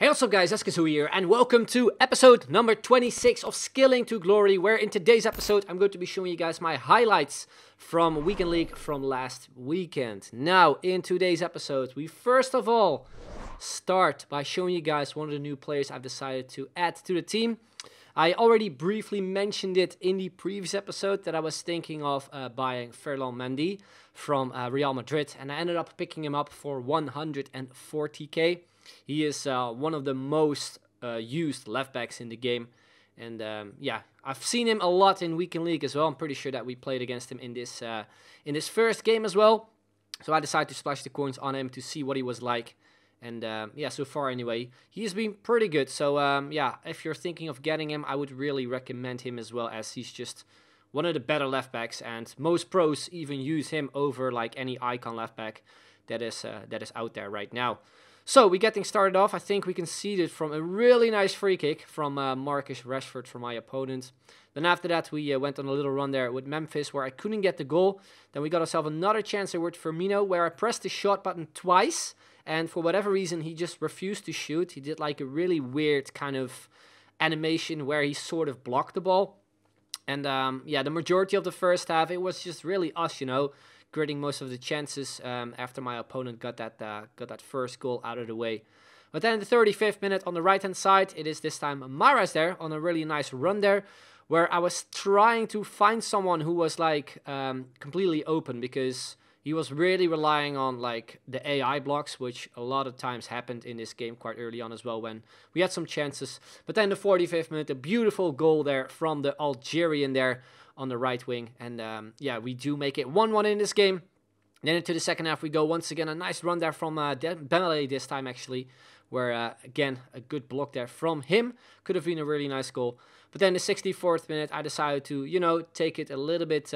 Hey, what's up guys, 𝐻𝐤𝐤 here, and welcome to episode number 26 of Scaling to Glory, where in today's episode I'm going to be showing you guys my highlights from Weekend League from last weekend. Now, in today's episode, we first of all start by showing you guys one of the new players I've decided to add to the team. I already briefly mentioned it in the previous episode that I was thinking of buying Ferland Mendy from Real Madrid, and I ended up picking him up for 140k. He is one of the most used left backs in the game, and yeah, I've seen him a lot in Weekend League as well. I'm pretty sure that we played against him in this first game as well. So I decided to splash the coins on him to see what he was like, and yeah, so far anyway, he's been pretty good. So yeah, if you're thinking of getting him, I would really recommend him as well, as he's just one of the better left backs, and most pros even use him over like any icon left back that is out there right now. So, we're getting started off. I think we conceded from a really nice free kick from Marcus Rashford for my opponent. Then after that, we went on a little run there with Memphis, where I couldn't get the goal. Then we got ourselves another chance there with Firmino, where I pressed the shot button twice, and for whatever reason, he just refused to shoot. He did like a really weird kind of animation where he sort of blocked the ball. And yeah, the majority of the first half, it was just really us, you know, gritting most of the chances after my opponent got that first goal out of the way. But then in the 35th minute on the right hand side, it is this time Mahrez there on a really nice run there, where I was trying to find someone who was like completely open, because he was really relying on like the AI blocks, which a lot of times happened in this game quite early on as well when we had some chances. But then the 45th minute, a beautiful goal there from the Algerian there on the right wing, and yeah, we do make it 1-1 in this game. Then into the second half we go. Once again, a nice run there from Dembele this time actually, where again, a good block there from him. Could have been a really nice goal. But then the 64th minute, I decided to, you know, take it a little bit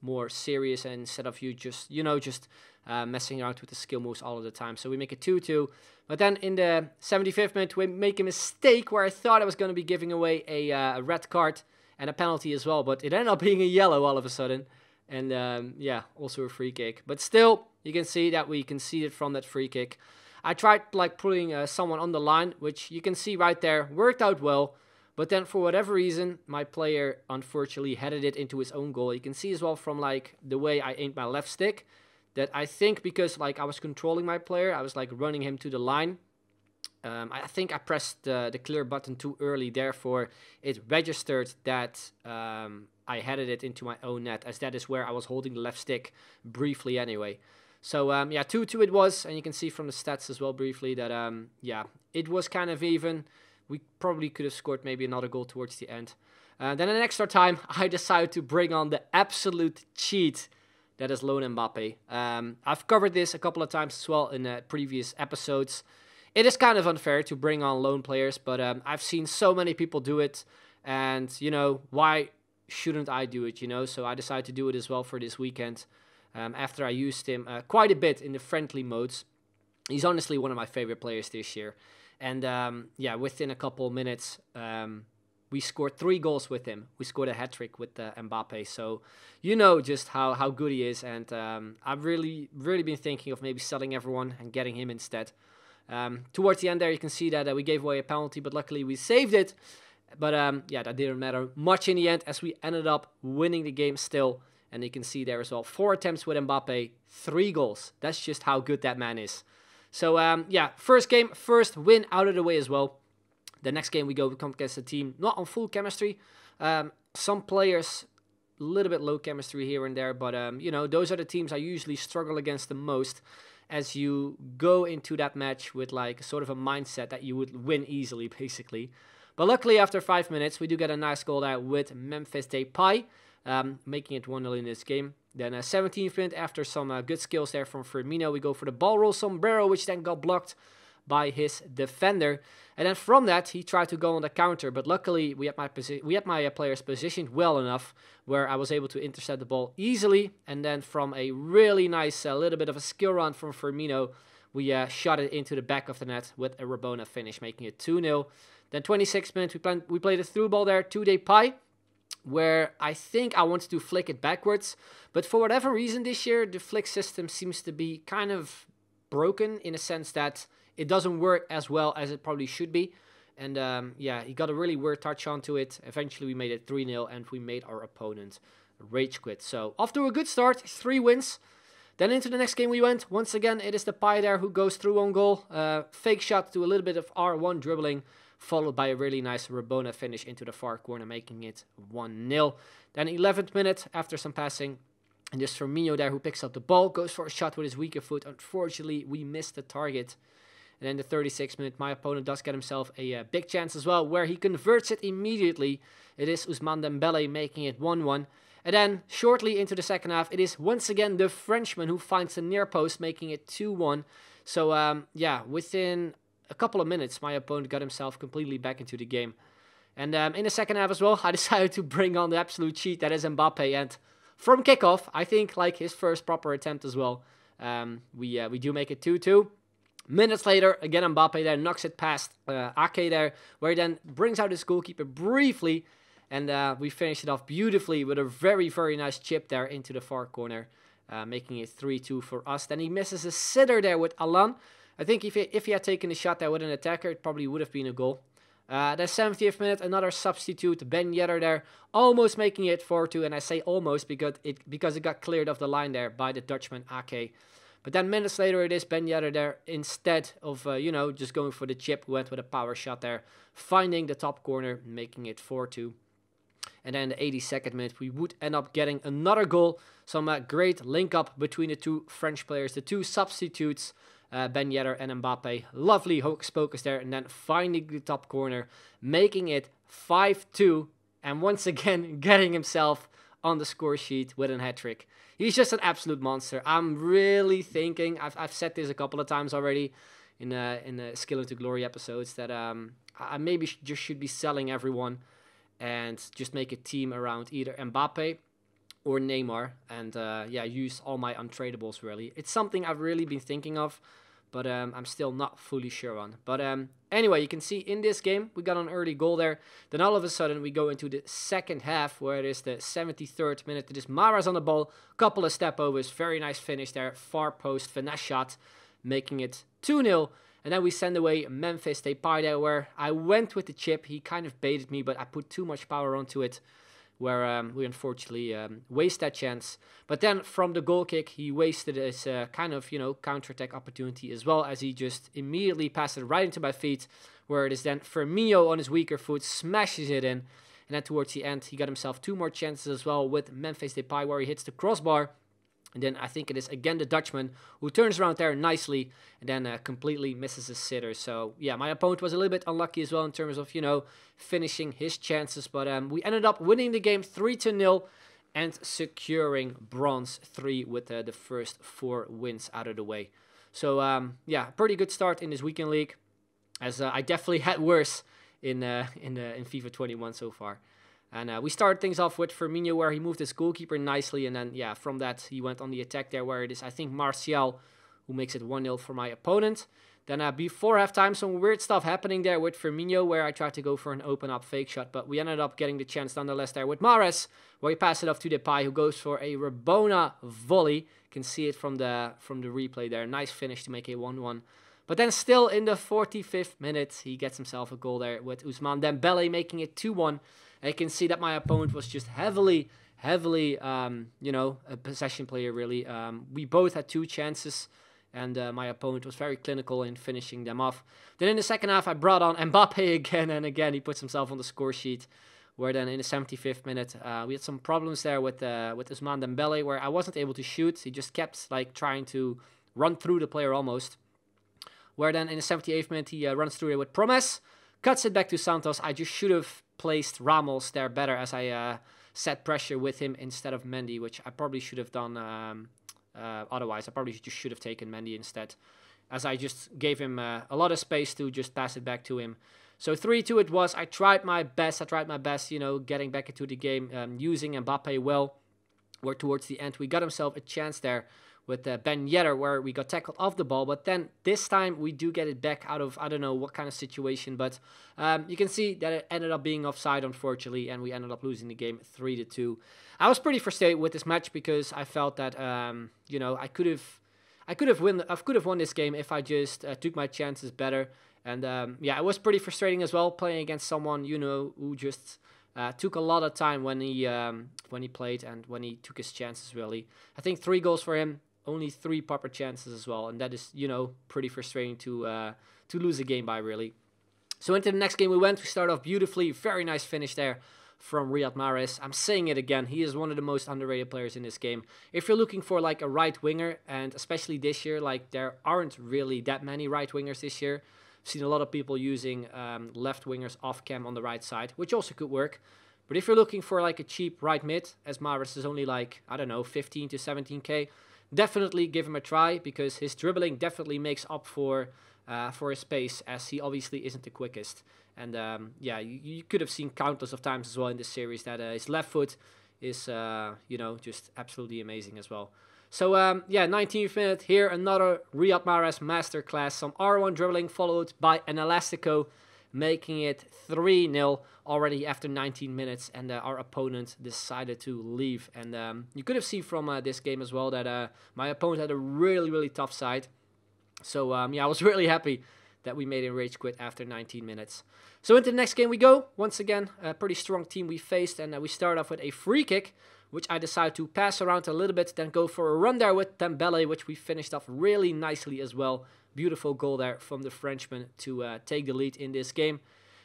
more serious, and instead of you just, you know, just messing around with the skill moves all of the time. So we make it 2-2. But then in the 75th minute, we make a mistake where I thought I was going to be giving away a red card and a penalty as well, but it ended up being a yellow all of a sudden. And yeah, also a free kick. But still, you can see that we conceded from that free kick. I tried like putting someone on the line, which you can see right there, worked out well. But then for whatever reason, my player unfortunately headed it into his own goal. You can see as well from like the way I aimed my left stick, that I think because like I was controlling my player, I was like running him to the line. I think I pressed the clear button too early, therefore it registered that I headed it into my own net, as that is where I was holding the left stick briefly anyway. So yeah, 2-2 it was, and you can see from the stats as well briefly that yeah, it was kind of even. We probably could have scored maybe another goal towards the end. Then in extra time, I decided to bring on the absolute cheat that is Lone Mbappe. I've covered this a couple of times as well in previous episodes. It is kind of unfair to bring on loan players, but I've seen so many people do it, and, you know, why shouldn't I do it, you know? So I decided to do it as well for this weekend, after I used him quite a bit in the friendly modes. He's honestly one of my favorite players this year. And yeah, within a couple of minutes, we scored 3 goals with him. We scored a hat-trick with Mbappe. So you know just how good he is, and I've really been thinking of maybe selling everyone and getting him instead. Towards the end there, you can see that we gave away a penalty, but luckily we saved it. But yeah, that didn't matter much in the end, as we ended up winning the game still. And you can see there as well, 4 attempts with Mbappe, 3 goals. That's just how good that man is. So yeah, first game, first win out of the way as well. The next game we come against a team not on full chemistry. Some players a little bit low chemistry here and there, but you know, those are the teams I usually struggle against the most, as you go into that match with like sort of a mindset that you would win easily, basically. But luckily, after 5 minutes, we do get a nice goal there with Memphis Depay, making it 1-0 in this game. Then 17th minute, after some good skills there from Firmino, we go for the ball roll sombrero, which then got blocked by his defender. And then from that, he tried to go on the counter, but luckily we had my players positioned well enough where I was able to intercept the ball easily. And then from a really nice little bit of a skill run from Firmino, we shot it into the back of the net with a Rabona finish, making it 2-0. Then 26th minute, we played a through ball there to Depay, where I think I wanted to flick it backwards. But for whatever reason this year, the flick system seems to be kind of broken, in a sense that it doesn't work as well as it probably should be. And yeah, he got a really weird touch onto it. Eventually we made it 3-0 and we made our opponent rage quit. So off to a good start, 3 wins. Then into the next game we went. Once again, it is the Pi there who goes through on goal. Fake shot to a little bit of R1 dribbling, followed by a really nice Rabona finish into the far corner, making it 1-0. Then 11th minute, after some passing, and just Firmino there who picks up the ball, goes for a shot with his weaker foot. Unfortunately, we missed the target. And then the 36th minute, my opponent does get himself a big chance as well, where he converts it immediately. It is 𝐻𝐤𝐤 Dembélé making it 1-1. And then, shortly into the second half, it is once again the Frenchman who finds the near post, making it 2-1. So, yeah, within a couple of minutes, my opponent got himself completely back into the game. And in the second half as well, I decided to bring on the absolute cheat that is Mbappé. And from kickoff, I think, like his first proper attempt as well, we do make it 2-2. Minutes later, again Mbappé there knocks it past 𝐻𝐤𝐤 there, where he then brings out his goalkeeper briefly. And we finished it off beautifully with a very, very nice chip there into the far corner, making it 3-2 for us. Then he misses a sitter there with Alan. I think if he had taken the shot there with an attacker, it probably would have been a goal. The 70th minute, another substitute, Ben Yedder there, almost making it 4-2. And I say almost because it got cleared off the line there by the Dutchman 𝐻𝐤𝐤. But then minutes later, it is Ben Yedder there, instead of, just going for the chip, went with a power shot there, finding the top corner, making it 4-2. And then in the 82nd minute, we would end up getting another goal. Some great link-up between the two French players, the two substitutes, Ben Yedder and Mbappé. Lovely hocus pocus there, and then finding the top corner, making it 5-2. And once again, getting himself on the score sheet with a hat-trick. He's just an absolute monster. I'm really thinking, I've said this a couple of times already in the Skill into Glory episodes, that I maybe just should be selling everyone and just make a team around either Mbappé or Neymar, and yeah, use all my untradables really. It's something I've really been thinking of, but I'm still not fully sure on. But anyway, you can see in this game, we got an early goal there. Then all of a sudden, we go into the second half, where it is the 73rd minute. It is Mahrez on the ball, couple of step overs, very nice finish there, far post, finesse shot, making it 2-0. And then we send away Memphis Depay there, where I went with the chip. He kind of baited me, but I put too much power onto it, where we unfortunately waste that chance. But then from the goal kick, he wasted his kind of, counter-attack opportunity, as well as he just immediately passed it right into my feet, where it is then Firmino on his weaker foot, smashes it in. And then towards the end, he got himself 2 more chances as well with Memphis Depay, where he hits the crossbar. And then I think it is again the Dutchman who turns around there nicely and then completely misses a sitter. So yeah, my opponent was a little bit unlucky as well in terms of, finishing his chances. But we ended up winning the game 3-0 and securing bronze 3 with the first 4 wins out of the way. So yeah, pretty good start in this weekend league, as I definitely had worse in FIFA 21 so far. And we started things off with Firmino, where he moved his goalkeeper nicely. And then, yeah, from that, he went on the attack there, where it is, I think, Martial who makes it 1-0 for my opponent. Then before halftime, some weird stuff happening there with Firmino, where I tried to go for an open-up fake shot. But we ended up getting the chance nonetheless there with Mahrez, where he passed it off to Depay, who goes for a Rabona volley. You can see it from the replay there. Nice finish to make it 1-1. But then still in the 45th minute, he gets himself a goal there with 𝐻𝐤𝐤 Dembélé, making it 2-1. And you can see that my opponent was just heavily, a possession player, really. We both had 2 chances, and my opponent was very clinical in finishing them off. Then in the second half, I brought on Mbappé again, and again, he puts himself on the score sheet, where then in the 75th minute, we had some problems there with 𝐻𝐤𝐤 Dembélé, where I wasn't able to shoot. He just kept, trying to run through the player almost. Where then in the 78th minute, he runs through it with Promes, cuts it back to Santos. I just should have placed Ramos there better, as I set pressure with him instead of Mendy, which I probably should have done otherwise. I probably just should have taken Mendy instead, as I just gave him a lot of space to just pass it back to him. So 3-2 it was. I tried my best, getting back into the game, using Mbappé well, where towards the end we got himself a chance there with Ben Yedder, where we got tackled off the ball. But then this time we do get it back out of, I don't know what kind of situation. But you can see that it ended up being offside, unfortunately, and we ended up losing the game 3-2. I was pretty frustrated with this match, because I felt that, I could have won this game if I just took my chances better. And yeah, it was pretty frustrating as well playing against someone, you know, who just took a lot of time when he played and when he took his chances. Really, I think 3 goals for him, only 3 proper chances as well, and that is, you know, pretty frustrating to lose a game by, really. So into the next game we went. We started off beautifully, very nice finish there from Riyad Mahrez. I'm saying it again, he is one of the most underrated players in this game. If you're looking for like a right winger, and especially this year, like there aren't really that many right wingers this year. I've seen a lot of people using left wingers off cam on the right side, which also could work. But if you're looking for like a cheap right mid, as Mahrez is only like, I don't know, 15 to 17k, definitely give him a try, because his dribbling definitely makes up for his pace, as he obviously isn't the quickest. And yeah, you could have seen countless of times as well in this series that his left foot is, you know, just absolutely amazing as well. So yeah, 19th minute here, another Riyad Mahrez masterclass. Some R1 dribbling followed by an elastico, making it 3-0 already after 19 minutes. And our opponent decided to leave. And you could have seen from this game as well that my opponent had a really, really tough side. So yeah, I was really happy that we made him rage quit after 19 minutes. So into the next game we go. Once again, a pretty strong team we faced, and we start off with a free kick, which I decided to pass around a little bit, then go for a run there with Dembele, which we finished off really nicely as well. Beautiful goal there from the Frenchman to take the lead in this game.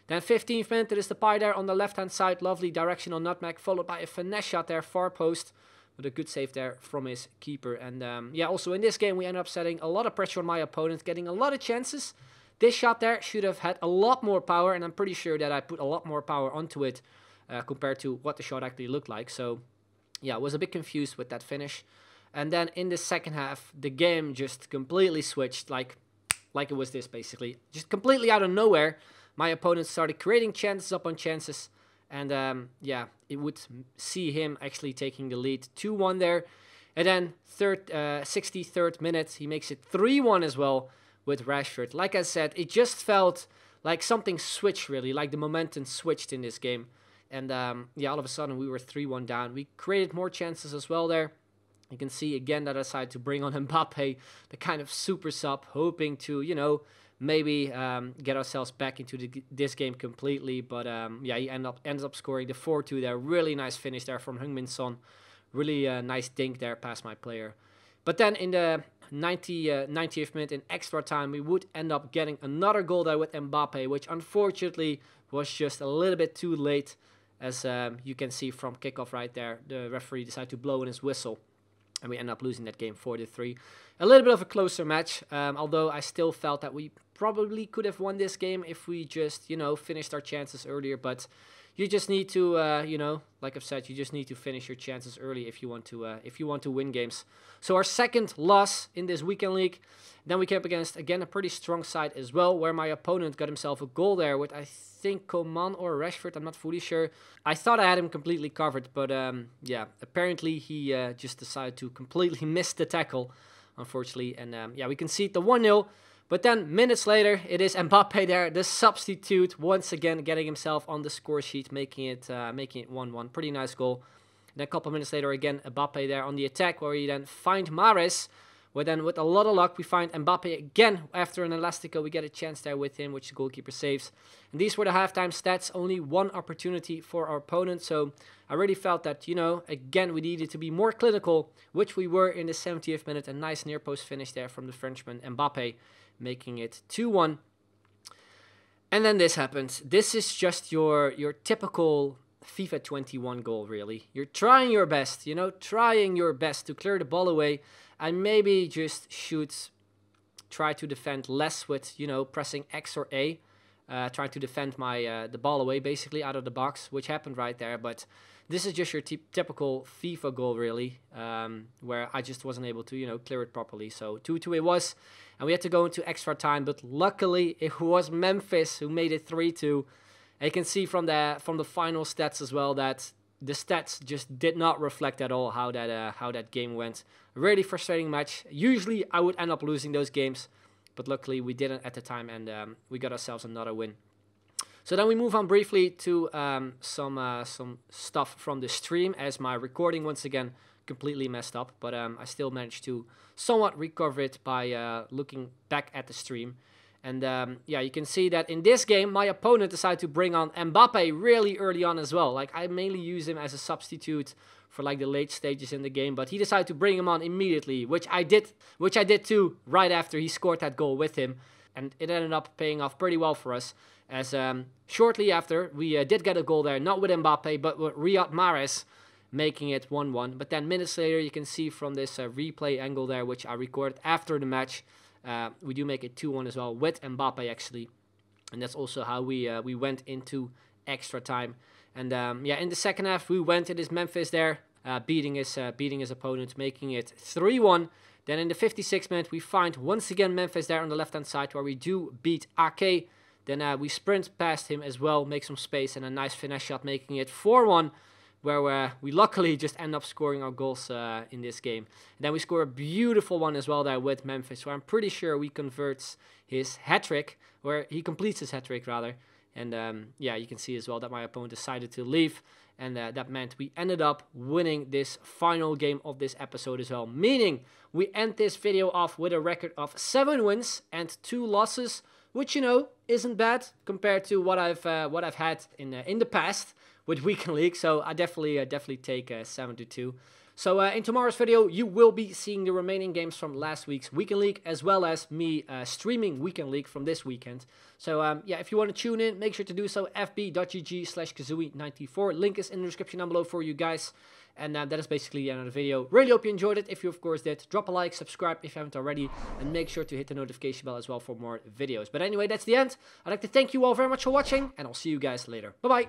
Then 15th minute, it is the pie there on the left-hand side. Lovely directional nutmeg, followed by a finesse shot there, far post. But a good save there from his keeper. And yeah, also in this game, we ended up setting a lot of pressure on my opponent, getting a lot of chances. This shot there should have had a lot more power, and I'm pretty sure that I put a lot more power onto it compared to what the shot actually looked like. So yeah, I was a bit confused with that finish. And then in the second half, the game just completely switched, like it was this basically. Just completely out of nowhere, my opponent started creating chances upon chances. And yeah, it would see him actually taking the lead 2-1 there. And then 63rd minute, he makes it 3-1 as well with Rashford. Like I said, it just felt like something switched really, like the momentum switched in this game. And yeah, all of a sudden we were 3-1 down. We created more chances as well there. You can see again that I decided to bring on Mbappe, the kind of super sub, hoping to, you know, maybe get ourselves back into this game completely. But yeah, he ends up scoring the 4-2 there. Really nice finish there from Heung-min Son. Really nice dink there past my player. But then in the 90th minute in extra time, we would end up getting another goal there with Mbappe, which unfortunately was just a little bit too late. As you can see from kickoff right there, the referee decided to blow in his whistle. And we end up losing that game 4-3. A little bit of a closer match, although I still felt that we probably could have won this game if we just, you know, finished our chances earlier. But you just need to, you know, like I've said, you just need to finish your chances early if you want to win games. So our second loss in this weekend league. Then we came up against, again, a pretty strong side as well, where my opponent got himself a goal there with, I think, Coman or Rashford. I'm not fully sure. I thought I had him completely covered, but yeah, apparently he just decided to completely miss the tackle, unfortunately. And yeah, we concede the 1-0. But then minutes later, it is Mbappe there, the substitute, once again getting himself on the score sheet, making it 1-1. Pretty nice goal. And then a couple of minutes later, again, Mbappe there on the attack, where he then find Mahrez. Where then with a lot of luck, we find Mbappe again after an elastico. We get a chance there with him, which the goalkeeper saves. And these were the halftime stats. Only one opportunity for our opponent. So I really felt that, you know, again, we needed to be more clinical, which we were in the 70th minute. A nice near post finish there from the Frenchman Mbappe, making it 2-1. And then this happened. This is just your typical FIFA 21 goal, really. You're trying your best, you know, trying your best to clear the ball away. And maybe just try to defend less with, you know, pressing X or A. Trying to defend the ball away, basically, out of the box, which happened right there. But this is just your typical FIFA goal, really, where I just wasn't able to, you know, clear it properly. So 2-2 it was, and we had to go into extra time. But luckily, it was Memphis who made it 3-2. And you can see from the final stats as well that the stats just did not reflect at all how that game went. A really frustrating match. Usually I would end up losing those games, but luckily we didn't at the time, and we got ourselves another win. So then we move on briefly to some stuff from the stream, as my recording once again completely messed up, but I still managed to somewhat recover it by looking back at the stream. And yeah, you can see that in this game, my opponent decided to bring on Mbappe really early on as well. Like, I mainly use him as a substitute for like the late stages in the game, but he decided to bring him on immediately, which I did too right after he scored that goal with him. And it ended up paying off pretty well for us, as shortly after, we did get a goal there, not with Mbappe, but with Riyad Mahrez, making it 1-1. But then minutes later, you can see from this replay angle there, which I recorded after the match, we do make it 2-1 as well, with Mbappe actually. And that's also how we went into extra time. And yeah, in the second half, we went in this Memphis there, beating his opponent, making it 3-1. Then in the 56th minute, we find once again Memphis there on the left-hand side, where we do beat 𝐻𝐸. Then we sprint past him as well, make some space, and a nice finesse shot, making it 4-1, where we luckily just end up scoring our goals in this game. And then we score a beautiful one as well there with Memphis, where I'm pretty sure we converts his hat-trick, or he completes his hat-trick rather. And yeah, you can see as well that my opponent decided to leave, and that meant we ended up winning this final game of this episode as well, meaning we end this video off with a record of 7 wins and 2 losses, which, you know, isn't bad compared to what I've had in the past with Weekend League. So I definitely take 7-2. So in tomorrow's video, you will be seeing the remaining games from last week's Weekend League, as well as me streaming Weekend League from this weekend. So yeah, if you want to tune in, make sure to do so. fb.gg/𝐋𝐢𝐤𝐞94. Link is in the description down below for you guys. And that is basically the end of the video. Really hope you enjoyed it. If you, of course, did, drop a like, subscribe if you haven't already, and make sure to hit the notification bell as well for more videos. But anyway, that's the end. I'd like to thank you all very much for watching, and I'll see you guys later. Bye-bye.